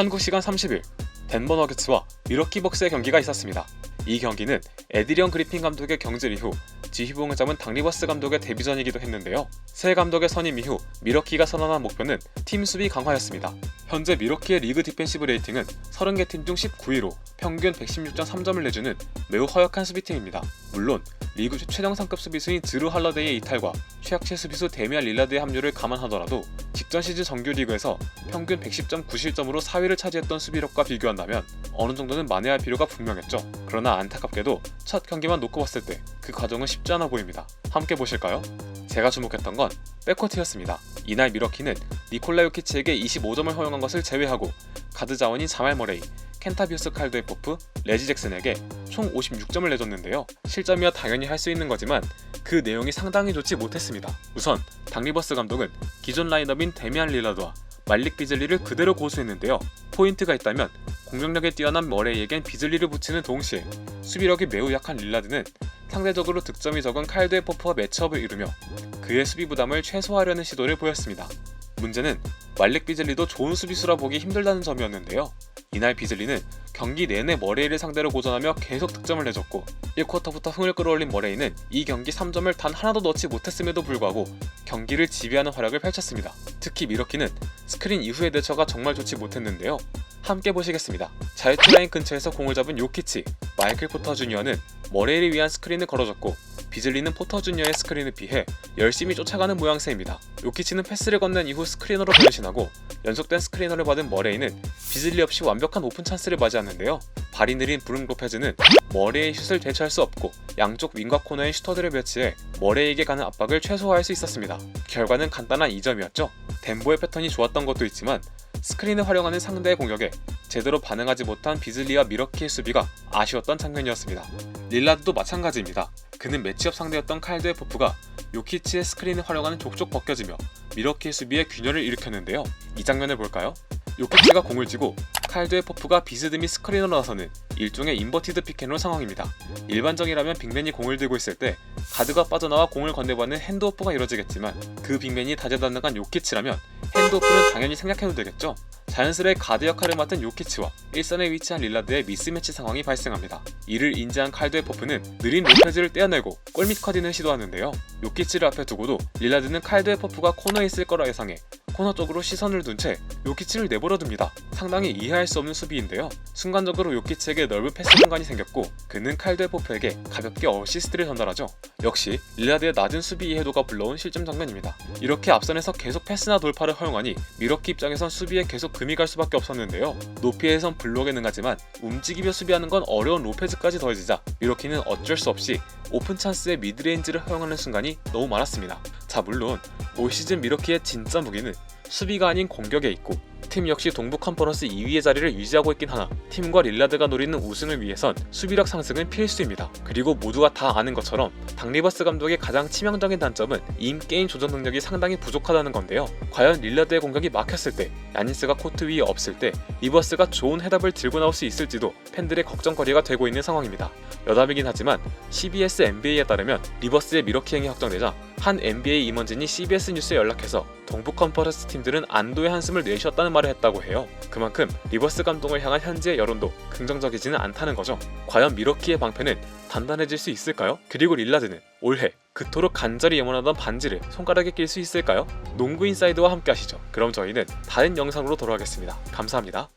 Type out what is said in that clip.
한국 시간 30일 덴버 너게츠와 미러키 벅스의 경기가 있었습니다. 이 경기는 에드리언 그리핀 감독의 경질 이후 지휘봉을 잡은 닥 리버스 감독의 데뷔전이기도 했는데요. 새 감독의 선임 이후 미러키가 선언한 목표는 팀 수비 강화였습니다. 현재 미러키의 리그 디펜시브 레이팅은 30개 팀 중 19위로 평균 116.3점을 내주는 매우 허약한 수비팀입니다. 물론 리그 최정상급 수비수인 드루 할러데이의 이탈과 최약체 수비수 데미안 릴라드의 합류를 감안하더라도 직전 시즌 정규 리그에서 평균 110.9실점으로 4위를 차지했던 수비력과 비교한다면 어느 정도는 만회할 필요가 분명했죠. 그러나 안타깝게도 첫 경기만 놓고 봤을 때 그 과정은 쉽지 않아 보입니다. 함께 보실까요? 제가 주목했던 건 백코트였습니다. 이날 미러키는 니콜라 요키치에게 25점을 허용한 것을 제외하고 가드 자원인 자말 머레이, 켄타비우스 칼드웨포프, 레지 잭슨에게 총 56점을 내줬는데요. 실점이야 당연히 할 수 있는 거지만 그 내용이 상당히 좋지 못했습니다. 우선 닥 리버스 감독은 기존 라인업인 데미안 릴라드와 말릭 비즐리를 그대로 고수했는데요. 포인트가 있다면 공격력에 뛰어난 머레이에겐 비즐리를 붙이는 동시에 수비력이 매우 약한 릴라드는 상대적으로 득점이 적은 칼드웨포프와 매치업을 이루며 그의 수비 부담을 최소화하려는 시도를 보였습니다. 문제는 말릭 비즐리도 좋은 수비수라 보기 힘들다는 점이었는데요. 이날 비즐리는 경기 내내 머레이를 상대로 고전하며 계속 득점을 내줬고 1쿼터부터 흥을 끌어올린 머레이는 이 경기 3점을 단 하나도 넣지 못했음에도 불구하고 경기를 지배하는 활약을 펼쳤습니다. 특히 미러키는 스크린 이후의 대처가 정말 좋지 못했는데요. 함께 보시겠습니다. 자유투 라인 근처에서 공을 잡은 요키치, 마이클 포터 주니어는 머레이를 위한 스크린을 걸어줬고 비즐리는 포터 주니어의 스크린을 피해 열심히 쫓아가는 모양새입니다. 요키치는 패스를 건넨 이후 스크리너로 변신하고 연속된 스크리너를 받은 머레이는 비즐리 없이 완벽한 오픈 찬스를 맞이하는데요. 발이 느린 브룩 로페즈는 머레이의 슛을 대처할 수 없고 양쪽 윙과 코너에 슈터들을 배치해 머레이에게 가는 압박을 최소화할 수 있었습니다. 결과는 간단한 2점이었죠. 덴버의 패턴이 좋았던 것도 있지만 스크린을 활용하는 상대의 공격에 제대로 반응하지 못한 비즐리와 미러키의 수비가 아쉬웠던 장면이었습니다. 릴라드도 마찬가지입니다. 그는 매치업 상대였던 칼드웨포프가 요키치의 스크린을 활용하는 족족 벗겨지며 미러키의 수비에 균열을 일으켰는데요. 이 장면을 볼까요? 요키치가 공을 쥐고 칼드웨포프가 비스듬히 스크린으로 나서는 일종의 인버티드 픽앤롤 상황입니다. 일반적이라면 빅맨이 공을 들고 있을 때 가드가 빠져나와 공을 건네받는 핸드오프가 이뤄지겠지만 그 빅맨이 다재다능한 요키치라면 핸드오프는 당연히 생략해도 되겠죠. 자연스레 가드 역할을 맡은 요키치와 일선에 위치한 릴라드의 미스매치 상황이 발생합니다. 이를 인지한 칼드웨포프는 느린 로페즈를 떼어내고 골밑 커딩을 시도하는데요. 요키치를 앞에 두고도 릴라드는 칼드웨포프가 코너에 있을 거라 예상해 코너 쪽으로 시선을 둔 채 요키치를 내버려둡니다. 상당히 이해할 수 없는 수비인데요. 순간적으로 요키치에게 넓은 패스 공간이 생겼고 그는 칼드웨포프에게 가볍게 어시스트를 전달하죠. 역시 릴라드의 낮은 수비 이해도가 불러온 실점 장면입니다. 이렇게 앞선에서 계속 패스나 돌파를 허용하니 미러키 입장에선 수비에 계속 금이 갈 수밖에 없었는데요. 높이에선 블록에 능하지만 움직이며 수비하는 건 어려운 로페즈까지 더해지자 미러키는 어쩔 수 없이 오픈 찬스에 미드레인지를 허용하는 순간이 너무 많았습니다. 자, 물론 올 시즌 미러키의 진짜 무기는 수비가 아닌 공격에 있고 팀 역시 동부 컨퍼런스 2위의 자리를 유지하고 있긴 하나 팀과 릴라드가 노리는 우승을 위해선 수비력 상승은 필수입니다. 그리고 모두가 다 아는 것처럼 닥 리버스 감독의 가장 치명적인 단점은 인게임 조정 능력이 상당히 부족하다는 건데요. 과연 릴라드의 공격이 막혔을 때 야니스가 코트 위에 없을 때 리버스가 좋은 해답을 들고 나올 수 있을지도 팬들의 걱정거리가 되고 있는 상황입니다. 여담이긴 하지만 CBS NBA에 따르면 리버스의 미러키 행이 확정되자 한 NBA 임원진이 CBS 뉴스에 연락해서 동부 컨퍼런스 팀들은 안도의 한숨을 내쉬었다는 말을 했다고 해요. 그만큼 리버스 감독을 향한 현지의 여론도 긍정적이지는 않다는 거죠. 과연 미러키의 방패는 단단해질 수 있을까요? 그리고 릴라드는 올해 그토록 간절히 염원하던 반지를 손가락에 낄 수 있을까요? 농구 인사이드와 함께 하시죠. 그럼 저희는 다른 영상으로 돌아오겠습니다. 감사합니다.